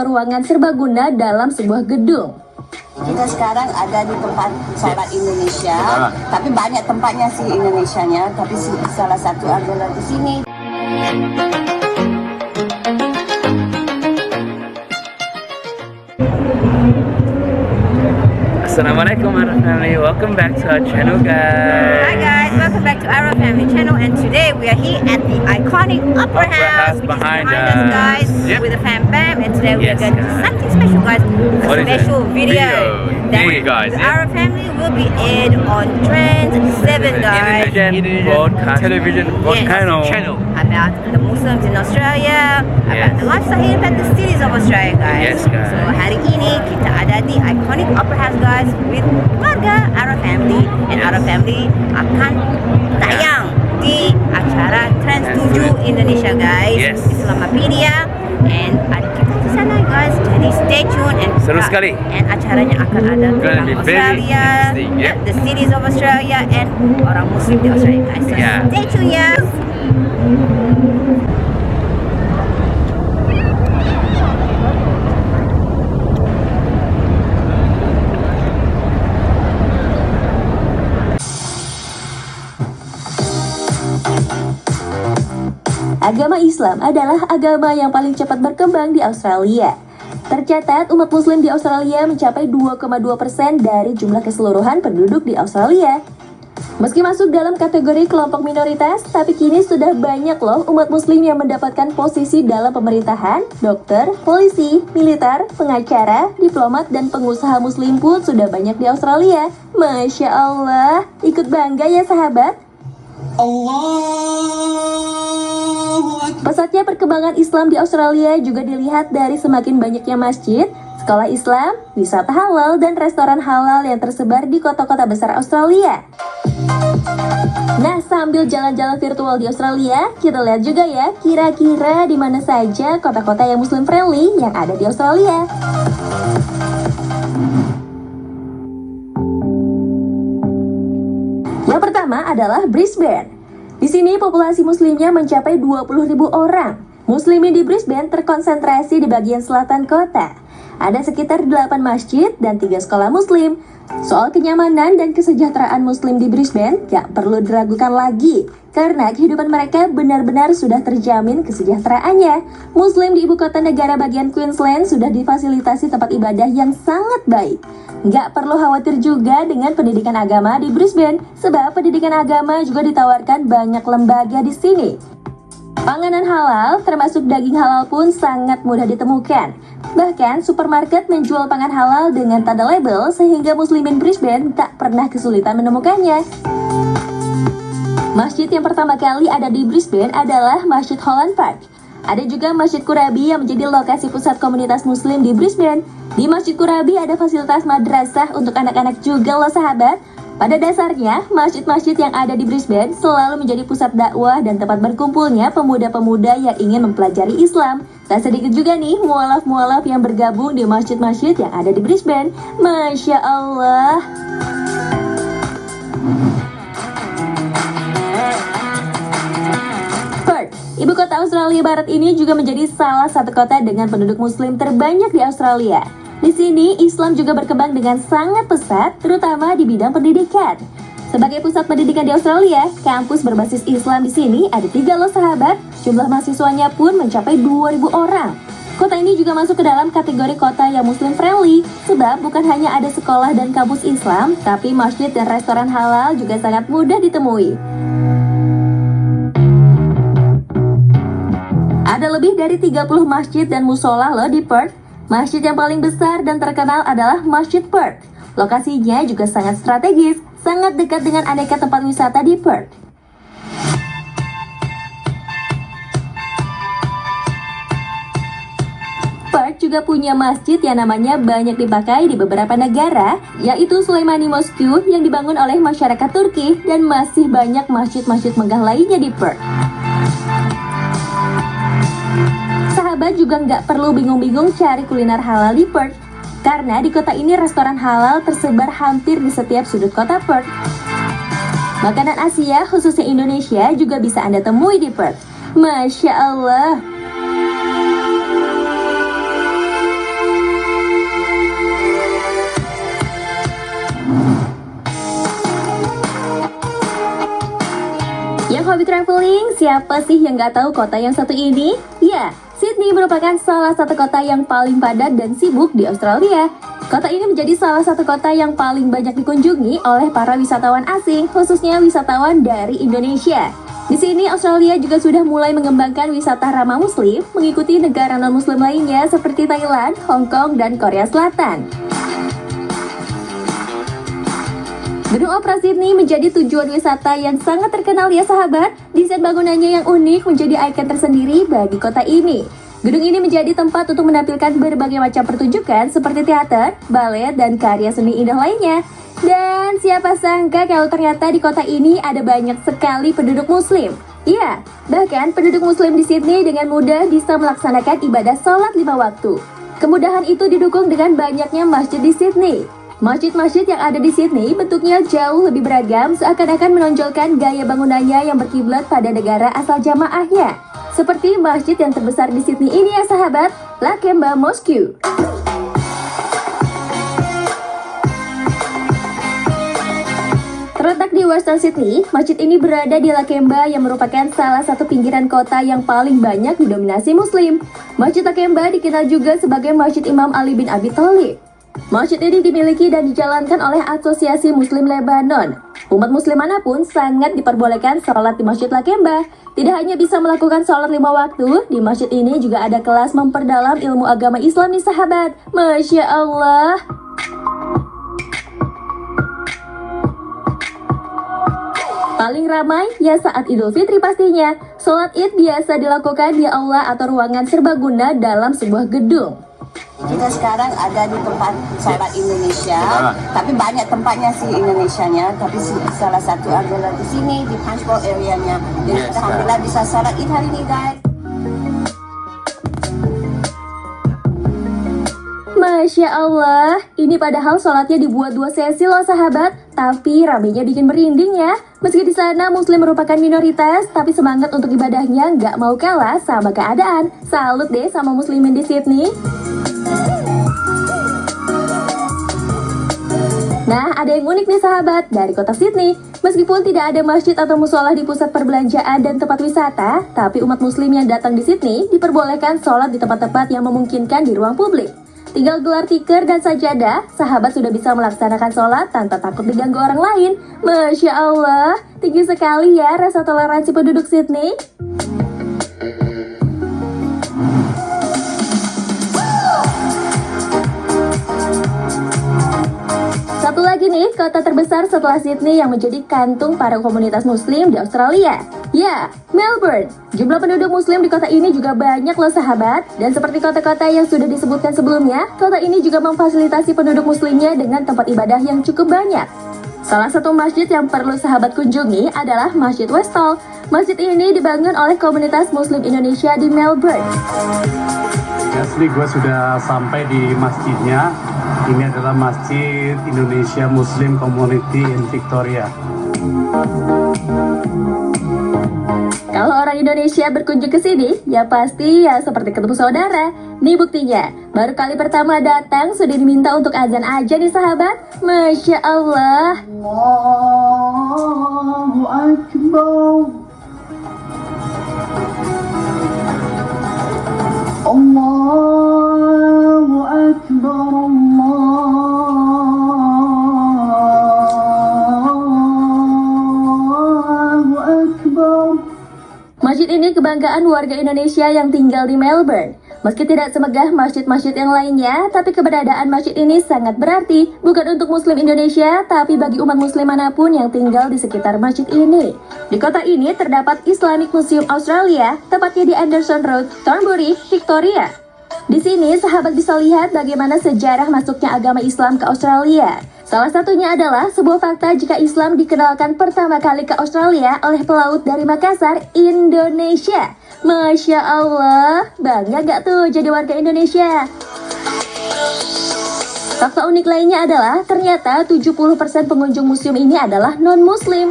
ruangan serbaguna dalam sebuah gedung. Kita sekarang ada di tempat sholat Indonesia, tapi banyak tempatnya sih Indonesianya, tapi salah satu adalah di sini. Assalamualaikum Arab family, welcome back to our channel guys. Hi guys, welcome back to Arab Family channel, and today we are here at the iconic Opera House, which behind is behind us guys, Yep. with the Fam Bam, and today we are Yes, going to do guys. something special guys, What a is special it? video that Indeed, guys, the yeah. Arab Family will be aired on Trend 7 guys. Indonesian broadcast television channel. About the Muslims in Australia, about the lifestyle here at the cities of Australia guys. Yes, guys. So hari ini kita ada di iconic Opera House guys with keluarga Arab Family, and Arab Family akan tayang di acara Trans 7 Indonesia guys. Yes. Islamapedia, and ada kita di sana guys. Jadi stay tune, and Seru sekali. And acaranya akan ada Gonna tentang be very Australia, interesting, yeah. the cities of Australia, and orang Muslim di Australia guys. So Yeah. stay tune ya. Agama Islam adalah agama yang paling cepat berkembang di Australia. Tercatat umat muslim di Australia mencapai 2,2% dari jumlah keseluruhan penduduk di Australia. Meski masuk dalam kategori kelompok minoritas, tapi kini sudah banyak loh umat muslim yang mendapatkan posisi dalam pemerintahan, dokter, polisi, militer, pengacara, diplomat, dan pengusaha muslim pun sudah banyak di Australia. Masya Allah, ikut bangga ya sahabat. Pesatnya perkembangan Islam di Australia juga dilihat dari semakin banyaknya masjid, sekolah Islam, wisata halal, dan restoran halal yang tersebar di kota-kota besar Australia. Nah, sambil jalan-jalan virtual di Australia, kita lihat juga ya, kira-kira di mana saja kota-kota yang Muslim friendly yang ada di Australia. Yang pertama adalah Brisbane. Di sini populasi muslimnya mencapai 20.000 orang. Muslimin di Brisbane terkonsentrasi di bagian selatan kota. Ada sekitar 8 masjid dan 3 sekolah muslim. Soal kenyamanan dan kesejahteraan muslim di Brisbane gak perlu diragukan lagi, karena kehidupan mereka benar-benar sudah terjamin kesejahteraannya. Muslim di ibu kota negara bagian Queensland sudah difasilitasi tempat ibadah yang sangat baik. Gak perlu khawatir juga dengan pendidikan agama di Brisbane, sebab pendidikan agama juga ditawarkan banyak lembaga di sini. Panganan halal, termasuk daging halal pun sangat mudah ditemukan. Bahkan supermarket menjual pangan halal dengan tanda label sehingga muslimin Brisbane tak pernah kesulitan menemukannya. Masjid yang pertama kali ada di Brisbane adalah Masjid Holland Park. Ada juga Masjid Qurabi yang menjadi lokasi pusat komunitas muslim di Brisbane. Di Masjid Qurabi ada fasilitas madrasah untuk anak-anak juga loh sahabat. Pada dasarnya, masjid-masjid yang ada di Brisbane selalu menjadi pusat dakwah dan tempat berkumpulnya pemuda-pemuda yang ingin mempelajari Islam. Tak sedikit juga nih mualaf-mualaf yang bergabung di masjid-masjid yang ada di Brisbane. Masya Allah. Perth, ibu kota Australia Barat ini juga menjadi salah satu kota dengan penduduk muslim terbanyak di Australia. Di sini, Islam juga berkembang dengan sangat pesat, terutama di bidang pendidikan. Sebagai pusat pendidikan di Australia, kampus berbasis Islam di sini ada 3 loh sahabat. Jumlah mahasiswanya pun mencapai 2.000 orang. Kota ini juga masuk ke dalam kategori kota yang Muslim friendly, sebab bukan hanya ada sekolah dan kampus Islam, tapi masjid dan restoran halal juga sangat mudah ditemui. Ada lebih dari 30 masjid dan musola loh di Perth. Masjid yang paling besar dan terkenal adalah Masjid Perth. Lokasinya juga sangat strategis, sangat dekat dengan aneka tempat wisata di Perth. Perth juga punya masjid yang namanya banyak dipakai di beberapa negara, yaitu Sulaimani Mosque yang dibangun oleh masyarakat Turki, dan masih banyak masjid-masjid megah lainnya di Perth. Sahabat juga nggak perlu bingung-bingung cari kuliner halal di Perth, karena di kota ini restoran halal tersebar hampir di setiap sudut kota Perth. Makanan Asia, khususnya Indonesia, juga bisa Anda temui di Perth. Masya Allah. traveling, siapa sih yang nggak tahu kota yang satu ini? Ya, Sydney merupakan salah satu kota yang paling padat dan sibuk di Australia. Kota ini menjadi salah satu kota yang paling banyak dikunjungi oleh para wisatawan asing, khususnya wisatawan dari Indonesia. Di sini, Australia juga sudah mulai mengembangkan wisata ramah muslim, mengikuti negara non-muslim lainnya seperti Thailand, Hong Kong, dan Korea Selatan. Gedung Opera Sydney menjadi tujuan wisata yang sangat terkenal ya sahabat. Desain bangunannya yang unik menjadi ikon tersendiri bagi kota ini. Gedung ini menjadi tempat untuk menampilkan berbagai macam pertunjukan seperti teater, balet, dan karya seni indah lainnya. Dan siapa sangka kalau ternyata di kota ini ada banyak sekali penduduk muslim. Ya, bahkan penduduk muslim di Sydney dengan mudah bisa melaksanakan ibadah sholat 5 waktu. Kemudahan itu didukung dengan banyaknya masjid di Sydney. Masjid-masjid yang ada di Sydney bentuknya jauh lebih beragam, seakan-akan menonjolkan gaya bangunannya yang berkiblat pada negara asal jamaahnya. Seperti masjid yang terbesar di Sydney ini ya sahabat, Lakemba Mosque. Terletak di Western Sydney, masjid ini berada di Lakemba yang merupakan salah satu pinggiran kota yang paling banyak didominasi muslim. Masjid Lakemba dikenal juga sebagai Masjid Imam Ali bin Abi Thalib. Masjid ini dimiliki dan dijalankan oleh Asosiasi Muslim Lebanon. Umat muslim manapun sangat diperbolehkan sholat di Masjid Lakemba. Tidak hanya bisa melakukan sholat 5 waktu, di masjid ini juga ada kelas memperdalam ilmu agama Islam nih sahabat. Masya Allah. Paling ramai ya saat Idul Fitri pastinya. Sholat Id biasa dilakukan di aula atau ruangan serbaguna dalam sebuah gedung. Kita sekarang ada di tempat sholat Indonesia, tapi banyak tempatnya sih Indonesianya. Tapi salah satu adalah di sini di Punchbowl area-nya. Jadi alhamdulillah bisa sholat Id hari ini guys. Masya Allah, ini padahal sholatnya dibuat 2 sesi loh sahabat, tapi ramenya bikin merinding ya. Meski di sana muslim merupakan minoritas, tapi semangat untuk ibadahnya nggak mau kalah sama keadaan. Salut deh sama muslimin di Sydney. Nah, ada yang unik nih sahabat dari kota Sydney. Meskipun tidak ada masjid atau musola di pusat perbelanjaan dan tempat wisata, tapi umat muslim yang datang di Sydney diperbolehkan sholat di tempat-tempat yang memungkinkan di ruang publik. Tinggal gelar tikar dan sajadah, sahabat sudah bisa melaksanakan sholat tanpa takut diganggu orang lain. Masya Allah, tinggi sekali ya rasa toleransi penduduk Sydney. Satu lagi nih, kota terbesar setelah Sydney yang menjadi kantung para komunitas muslim di Australia. Ya, Melbourne. Jumlah penduduk muslim di kota ini juga banyak loh sahabat. Dan seperti kota-kota yang sudah disebutkan sebelumnya, kota ini juga memfasilitasi penduduk muslimnya dengan tempat ibadah yang cukup banyak. Salah satu masjid yang perlu sahabat kunjungi adalah Masjid Westall. Masjid ini dibangun oleh komunitas muslim Indonesia di Melbourne. Asli gue sudah sampai di masjidnya. Ini adalah Masjid Indonesia Muslim Community in Victoria. Kalau orang Indonesia berkunjung ke sini, ya pasti ya seperti ketemu saudara. Nih buktinya, baru kali pertama datang sudah diminta untuk azan aja nih sahabat. Masya Allah. Allahu Akbar. Allahu Akbar. Allahu Akbar. Masjid ini kebanggaan warga Indonesia yang tinggal di Melbourne. Meski tidak semegah masjid-masjid yang lainnya, tapi keberadaan masjid ini sangat berarti, bukan untuk muslim Indonesia, tapi bagi umat muslim manapun yang tinggal di sekitar masjid ini. Di kota ini terdapat Islamic Museum Australia, tepatnya di Anderson Road, Thornbury, Victoria. Di sini, sahabat bisa lihat bagaimana sejarah masuknya agama Islam ke Australia. Salah satunya adalah sebuah fakta jika Islam dikenalkan pertama kali ke Australia oleh pelaut dari Makassar, Indonesia. Masya Allah, bangga gak tuh jadi warga Indonesia? Fakta unik lainnya adalah ternyata 70% pengunjung museum ini adalah non-muslim.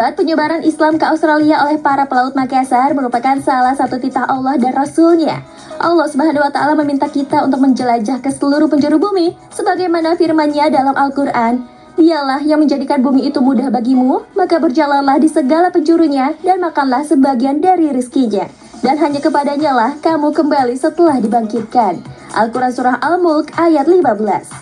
sahabat, penyebaran Islam ke Australia oleh para pelaut Makassar merupakan salah satu titah Allah dan Rasul-Nya. Allah Subhanahu wa Ta'ala meminta kita untuk menjelajah ke seluruh penjuru bumi, sebagaimana firman-Nya dalam Al-Quran. Dialah yang menjadikan bumi itu mudah bagimu, maka berjalanlah di segala penjurunya dan makanlah sebagian dari rizkinya. Dan hanya kepadanya lah kamu kembali setelah dibangkitkan. Al-Quran Surah Al-Mulk ayat 15.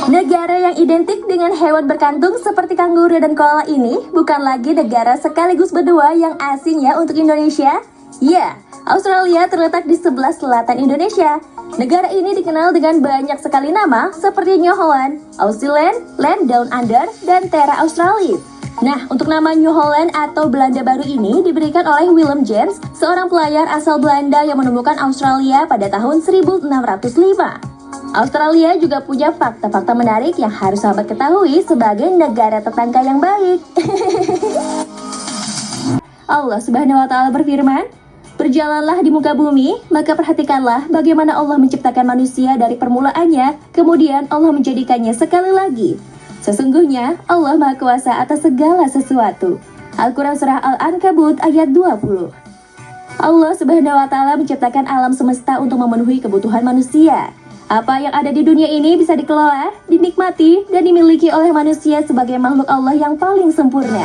Negara yang identik dengan hewan berkantung seperti kanguru dan koala ini bukan lagi negara sekaligus berdua yang asing ya untuk Indonesia. Ya, Australia terletak di sebelah selatan Indonesia. Negara ini dikenal dengan banyak sekali nama seperti New Holland, Aussie Land, Land Down Under, dan Terra Australis. Nah, untuk nama New Holland atau Belanda baru ini diberikan oleh Willem James, seorang pelayar asal Belanda yang menemukan Australia pada tahun 1605. Australia juga punya fakta-fakta menarik yang harus sahabat ketahui sebagai negara tetangga yang baik. Allah Subhanahu wa Ta'ala berfirman, "Berjalanlah di muka bumi, maka perhatikanlah bagaimana Allah menciptakan manusia dari permulaannya, kemudian Allah menjadikannya sekali lagi. Sesungguhnya Allah Maha Kuasa atas segala sesuatu." Al-Quran Surah Al-Ankabut ayat 20. Allah Subhanahu wa Ta'ala menciptakan alam semesta untuk memenuhi kebutuhan manusia. Apa yang ada di dunia ini bisa dikelola, dinikmati, dan dimiliki oleh manusia sebagai makhluk Allah yang paling sempurna.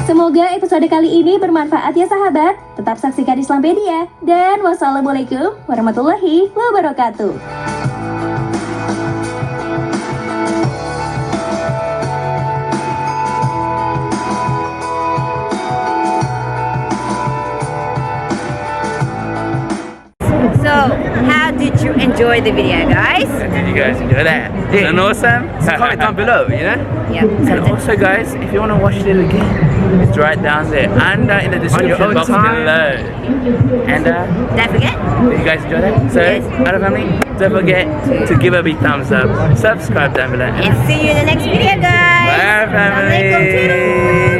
Semoga episode kali ini bermanfaat ya sahabat. Tetap saksikan Islampedia. Dan wassalamualaikum warahmatullahi wabarakatuh. So, how did you enjoy the video, guys? Did you guys enjoy that? Isn't that awesome? Comment down below, you know? Yeah. And also guys, if you want to watch it again, it's right down there under in the description own box time. below. And Don't forget. did you guys enjoy that? So, Yes. Adult Family, don't forget to give a big thumbs up, subscribe down below. And see you in the next video, guys. Bye, family. Assalamualaikum.